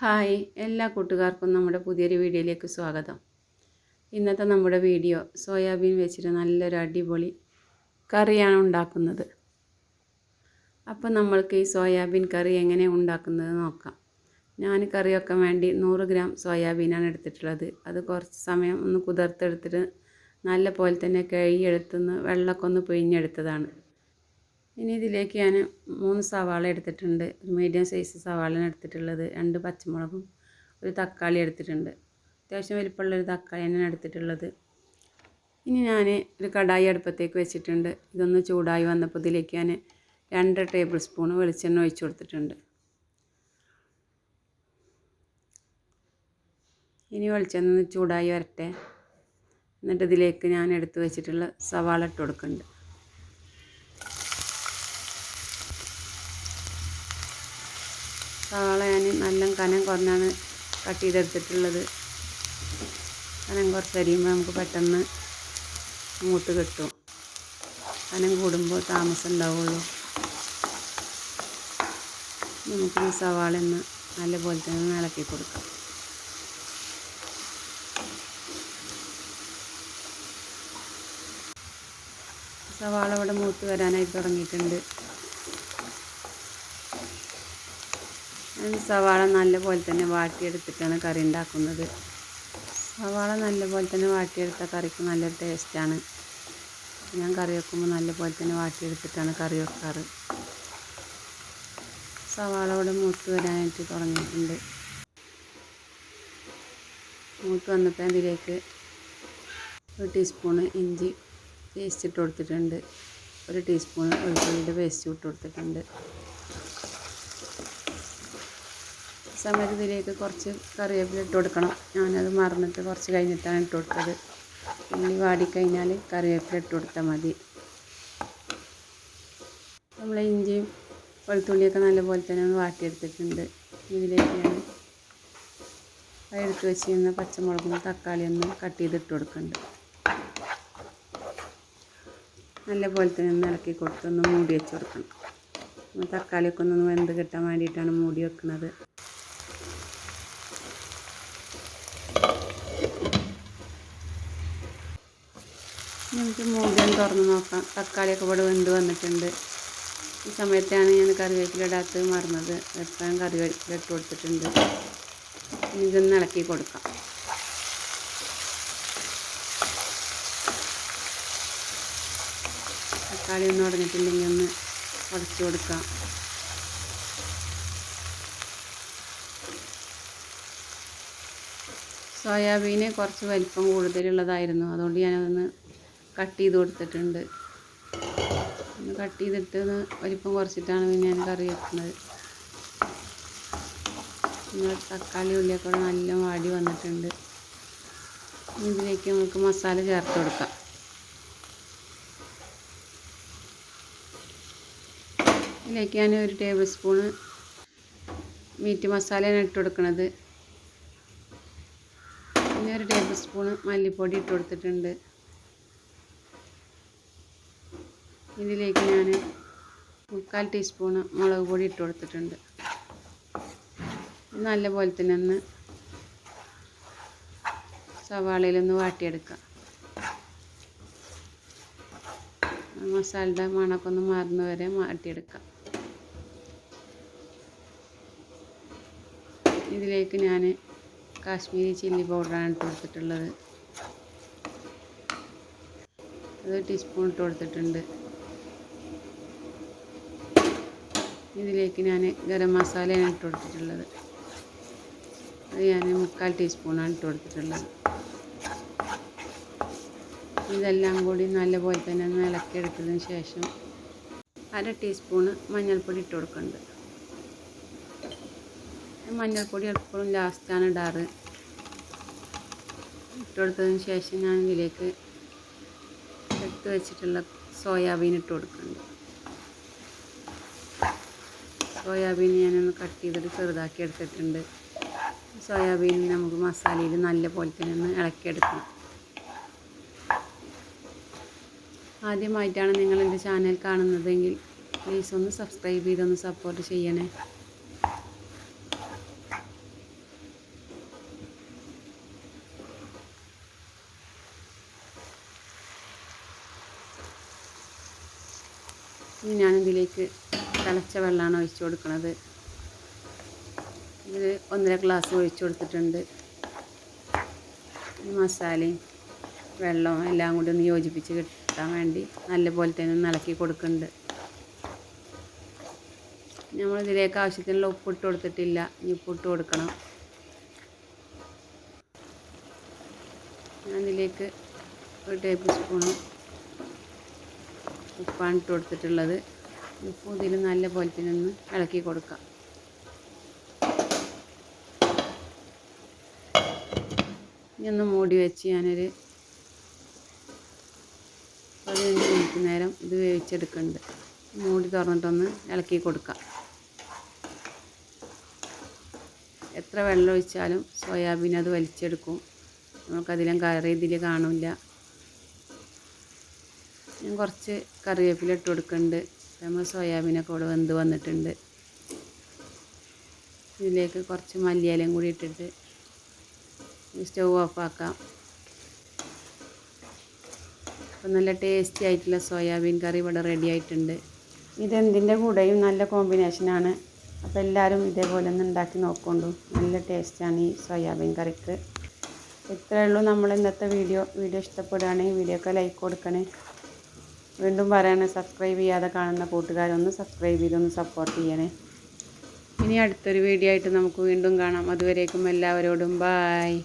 Hi എല്ലാ കൂട്ടുകാർക്കും നമ്മുടെ പുതിയൊരു വീഡിയോയിലേക്ക് സ്വാഗതം. ഇന്നത്തെ നമ്മുടെ വീഡിയോ സോയാബീൻ വെച്ചിട്ട് നല്ലൊരു അടിപൊളി കറിയാണ് ഉണ്ടാക്കുന്നത്. അപ്പോൾ നമ്മൾക്ക് ഈ സോയാബീൻ കറി എങ്ങനെ ഉണ്ടാക്കുന്നത് നോക്കാം. ഞാൻ കറി വെക്കാൻ വേണ്ടി 100 ഗ്രാം സോയാബീനാണ് എടുത്തിട്ടുള്ളത്. അത് കുറച്ച് സമയം ഒന്ന് കുതിർത്തെടുത്തിട്ട് നല്ല പോലെ തന്നെ കഴുകിയെടുത്തുനിന്ന് വെള്ളമൊക്കെ ഒന്ന് പിഴിഞ്ഞെടുത്തതാണ്. ഇനി ഇതിലേക്ക് ഞാൻ 3 സവാള എടുത്തിട്ടുണ്ട്. ഒരു മീഡിയം സൈസ് സവാളയാണ് എടുത്തിട്ടുള്ളത്. 2 പച്ചമുളകും ഒരു തക്കാളി എടുത്തിട്ടുണ്ട്. അത്യാവശ്യം വലിപ്പമുള്ളൊരു തക്കാളിയാണ് എടുത്തിട്ടുള്ളത്. ഇനി ഞാൻ ഒരു കടായി അടുപ്പത്തേക്ക് വെച്ചിട്ടുണ്ട്. ഇതൊന്ന് ചൂടായി വന്നപ്പോൾ ഇതിലേക്ക് ഞാൻ 2 ടേബിൾ സ്പൂൺ വെളിച്ചെണ്ണ ഒഴിച്ച് കൊടുത്തിട്ടുണ്ട്. ഇനി വെളിച്ചെണ്ണ ചൂടായി വരട്ടെ. എന്നിട്ട് ഇതിലേക്ക് ഞാൻ എടുത്ത് വെച്ചിട്ടുള്ള സവാള ഇട്ട് കൊടുക്കുന്നുണ്ട്. സവാള ഞാൻ നല്ല കനം കുറഞ്ഞാണ് കട്ട് ചെയ്തെടുത്തിട്ടുള്ളത്. കനം കുറച്ച് അരിയുമ്പോൾ നമുക്ക് പെട്ടെന്ന് മൂത്ത് കിട്ടും. കനം കൂടുമ്പോൾ താമസം ഉണ്ടാവുള്ളൂ. നമുക്കിനി സവാള ഒന്ന് നല്ലപോലെ തന്നെ ഇളക്കി കൊടുക്കാം. സവാള ഇവിടെ മൂത്ത് വരാനായി തുടങ്ങിയിട്ടുണ്ട്. സവാള നല്ലപോലെ തന്നെ വാട്ടിയെടുത്തിട്ടാണ് കറി ഉണ്ടാക്കുന്നത്. സവാള നല്ലപോലെ തന്നെ വാട്ടിയെടുത്ത കറിക്ക് നല്ലൊരു ടേസ്റ്റാണ്. ഞാൻ കറി വെക്കുമ്പോൾ നല്ലപോലെ തന്നെ വാട്ടിയെടുത്തിട്ടാണ് കറി വെക്കാറ്. സവാള ഇവിടെ മൂത്ത് വരാനായിട്ട് തുടങ്ങിയിട്ടുണ്ട്. മൂത്ത് വന്നപ്പോൾ അതിലേക്ക് 1 ടീസ്പൂണ് ഇഞ്ചി പേസ്റ്റ് ഇട്ട് കൊടുത്തിട്ടുണ്ട്. 1 ടീസ്പൂൺ വെളുത്തുള്ളിയുടെ പേസ്റ്റ് ഇട്ട് കൊടുത്തിട്ടുണ്ട്. സമയത്ത് ഇതിലേക്ക് കുറച്ച് കറിവേപ്പില ഇട്ട് കൊടുക്കണം. ഞാനത് മറന്നിട്ട് കുറച്ച് കഴിഞ്ഞിട്ടാണ് ഇട്ട് കൊടുത്തത്. ഉള്ളി വാടിക്കഴിഞ്ഞാൽ കറിവേപ്പില ഇട്ട് കൊടുത്താൽ മതി. നമ്മൾ ഇഞ്ചിയും വെളുത്തുള്ളിയൊക്കെ നല്ലപോലെ തന്നെ ഒന്ന് വാട്ടിയെടുത്തിട്ടുണ്ട്. ഇതിലേക്ക് ഞാൻ എടുത്ത് വെച്ചിരുന്ന പച്ചമുളകും തക്കാളിയും ഒന്ന് കട്ട് ചെയ്തിട്ട് കൊടുക്കുന്നുണ്ട്. നല്ലപോലെ തന്നെ ഒന്ന് ഇളക്കി കൊടുത്തൊന്ന് മൂടി വെച്ച് കൊടുക്കണം. തക്കാളിയൊക്കെ ഒന്ന് വെന്ത് കിട്ടാൻ വേണ്ടിയിട്ടാണ് മൂടി വെക്കുന്നത്. നമുക്ക് മൂടിയൊന്ന് തുറന്ന് നോക്കാം. തക്കാളിയൊക്കെ ഇവിടെ വെന്ത് വന്നിട്ടുണ്ട്. ഈ സമയത്താണ് ഞാൻ കറിവേപ്പില ഇടാത്തത് മറന്നത്. എപ്പോഴും കറിവേപ്പില ഇട്ട് കൊടുത്തിട്ടുണ്ട്. ഇനി ഇതൊന്ന് ഇളക്കി കൊടുക്കാം. തക്കാളി ഒന്നും ഉടഞ്ഞിട്ടില്ലെങ്കിൽ ഒന്ന് ഉടച്ചു കൊടുക്കാം. സോയാബീന് കുറച്ച് വലിപ്പം കൂടുതലുള്ളതായിരുന്നു. അതുകൊണ്ട് ഞാനതൊന്ന് കട്ട് ചെയ്ത് കൊടുത്തിട്ടുണ്ട്. ഒന്ന് കട്ട് ചെയ്തിട്ട് വലിപ്പം കുറച്ചിട്ടാണ് പിന്നെ ഞാൻ കറി വെക്കുന്നത്. തക്കാളി ഉള്ളിയൊക്കെ നല്ല വാടി വന്നിട്ടുണ്ട്. ഇതിലേക്ക് നമുക്ക് മസാല ചേർത്ത് കൊടുക്കാം. ഇതിലേക്ക് ഞാൻ 1 ടേബിൾ സ്പൂണ് മീറ്റ് മസാലയാണ് ഇട്ട് കൊടുക്കുന്നത്. പിന്നെ 1 ടേബിൾ സ്പൂണ് മല്ലിപ്പൊടി ഇട്ട് കൊടുത്തിട്ടുണ്ട്. ഇതിലേക്ക് ഞാൻ 3/4 ടീസ്പൂണ് മുളക് പൊടി ഇട്ട് കൊടുത്തിട്ടുണ്ട്. നല്ലപോലെ തന്നെ ഒന്ന് സവാളയിലൊന്ന് വാട്ടിയെടുക്കാം. മസാലയുടെ മണമൊക്കെ ഒന്ന് മാറുന്ന വരെ വാട്ടിയെടുക്കാം. ഇതിലേക്ക് ഞാൻ കാശ്മീരി ചില്ലി പൗഡറാണ് ഇട്ട് കൊടുത്തിട്ടുള്ളത്. 1 ടീസ്പൂൺ ഇട്ട് കൊടുത്തിട്ടുണ്ട്. ഇതിലേക്ക് ഞാൻ ഗരം മസാലയാണ് ഇട്ട് കൊടുത്തിട്ടുള്ളത്. അത് ഞാൻ 3/4 ടീസ്പൂണാണ് ഇട്ട് കൊടുത്തിട്ടുള്ളത്. ഇതെല്ലാം കൂടി നല്ലപോലെ തന്നെ ഒന്ന് ഇളക്കിയെടുത്തതിന് ശേഷം 1/2 ടീസ്പൂണ് മഞ്ഞൾപ്പൊടി ഇട്ട് കൊടുക്കുന്നുണ്ട്. മഞ്ഞൾപ്പൊടി എപ്പോഴും ലാസ്റ്റാണ് ഇടാറ്. ഇട്ട് കൊടുത്തതിന് ശേഷം ഞാൻ ഇതിലേക്ക് എടുത്ത് വെച്ചിട്ടുള്ള സോയാബീൻ ഇട്ട് കൊടുക്കുന്നുണ്ട്. സോയാബീൻ ഞാനൊന്ന് കട്ട് ചെയ്തിട്ട് ചെറുതാക്കി എടുത്തിട്ടുണ്ട്. സോയാബീൻ നമുക്ക് മസാലയിൽ നല്ല പോലെ തന്നെ ഒന്ന് ഇളക്കിയെടുക്കണം. ആദ്യമായിട്ടാണ് നിങ്ങൾ എൻ്റെ ചാനൽ കാണുന്നതെങ്കിൽ പ്ലീസ് ഒന്ന് സബ്സ്ക്രൈബ് ചെയ്തൊന്ന് സപ്പോർട്ട് ചെയ്യണേ. ഇനി ഞാനിതിലേക്ക് തിളച്ച വെള്ളമാണ് ഒഴിച്ച് കൊടുക്കുന്നത്. ഇതിൽ 1.5 ഗ്ലാസ് ഒഴിച്ച് കൊടുത്തിട്ടുണ്ട്. മസാലയും വെള്ളവും എല്ലാം കൂടി ഒന്ന് യോജിപ്പിച്ച് കിട്ടാൻ വേണ്ടി നല്ലപോലെ തന്നെ ഒന്ന് ഇളക്കി കൊടുക്കുന്നുണ്ട്. നമ്മളിതിലേക്ക് ആവശ്യത്തിനുള്ള ഉപ്പിട്ട് കൊടുത്തിട്ടില്ല, ഇനി ഉപ്പിട്ട് കൊടുക്കണം. ഞാനിതിലേക്ക് 1 ടേബിൾ സ്പൂണ് ഉപ്പാണ് ഇട്ട് കൊടുത്തിട്ടുള്ളത്. ഉപ്പ് ഇതിൽ നല്ല പോലെ തന്നെ ഒന്ന് ഇളക്കി കൊടുക്കാം. ഇനി ഒന്ന് മൂടി വെച്ച് ഞാനൊരു 15 മിനിറ്റ് നേരം ഇത് വേവിച്ചെടുക്കുന്നുണ്ട്. മൂടി തുറന്നിട്ടൊന്ന് ഇളക്കി കൊടുക്കാം. എത്ര വെള്ളം ഒഴിച്ചാലും സോയാബീൻ അത് വലിച്ചെടുക്കും. നമുക്കതിലും കറി ഇതിൽ കാണില്ല. ഞാൻ കുറച്ച് കറിവേപ്പില ഇട്ട് കൊടുക്കുന്നുണ്ട്. നമ്മൾ സോയാബീനൊക്കെ ഇവിടെ വെന്ത് വന്നിട്ടുണ്ട്. ഇതിലേക്ക് കുറച്ച് മല്ലിയിലയും കൂടി ഇട്ടിട്ട് സ്റ്റൗ ഓഫാക്കാം. അപ്പം നല്ല ടേസ്റ്റി ആയിട്ടുള്ള സോയാബീൻ കറി ഇവിടെ റെഡി ആയിട്ടുണ്ട്. ഇതെന്തിൻ്റെ കൂടെയും നല്ല കോമ്പിനേഷനാണ്. അപ്പോൾ എല്ലാവരും ഇതേപോലെ ഒന്ന് ഉണ്ടാക്കി നോക്കൊണ്ടു. നല്ല ടേസ്റ്റാണ് ഈ സോയാബീൻ കറിക്ക്. ഇത്രയേ ഉള്ളൂ നമ്മൾ ഇന്നത്തെ വീഡിയോ ഇഷ്ടപ്പെടുകയാണെങ്കിൽ വീഡിയോക്ക് ലൈക്ക് കൊടുക്കണേ. വീണ്ടും പറയണേ, സബ്സ്ക്രൈബ് ചെയ്യാതെ കാണുന്ന കൂട്ടുകാരൊന്ന് സബ്സ്ക്രൈബ് ചെയ്തൊന്ന് സപ്പോർട്ട് ചെയ്യണേ. ഇനി അടുത്തൊരു വീഡിയോ ആയിട്ട് നമുക്ക് വീണ്ടും കാണാം. അതുവരേക്കും എല്ലാവരോടും ബായ്.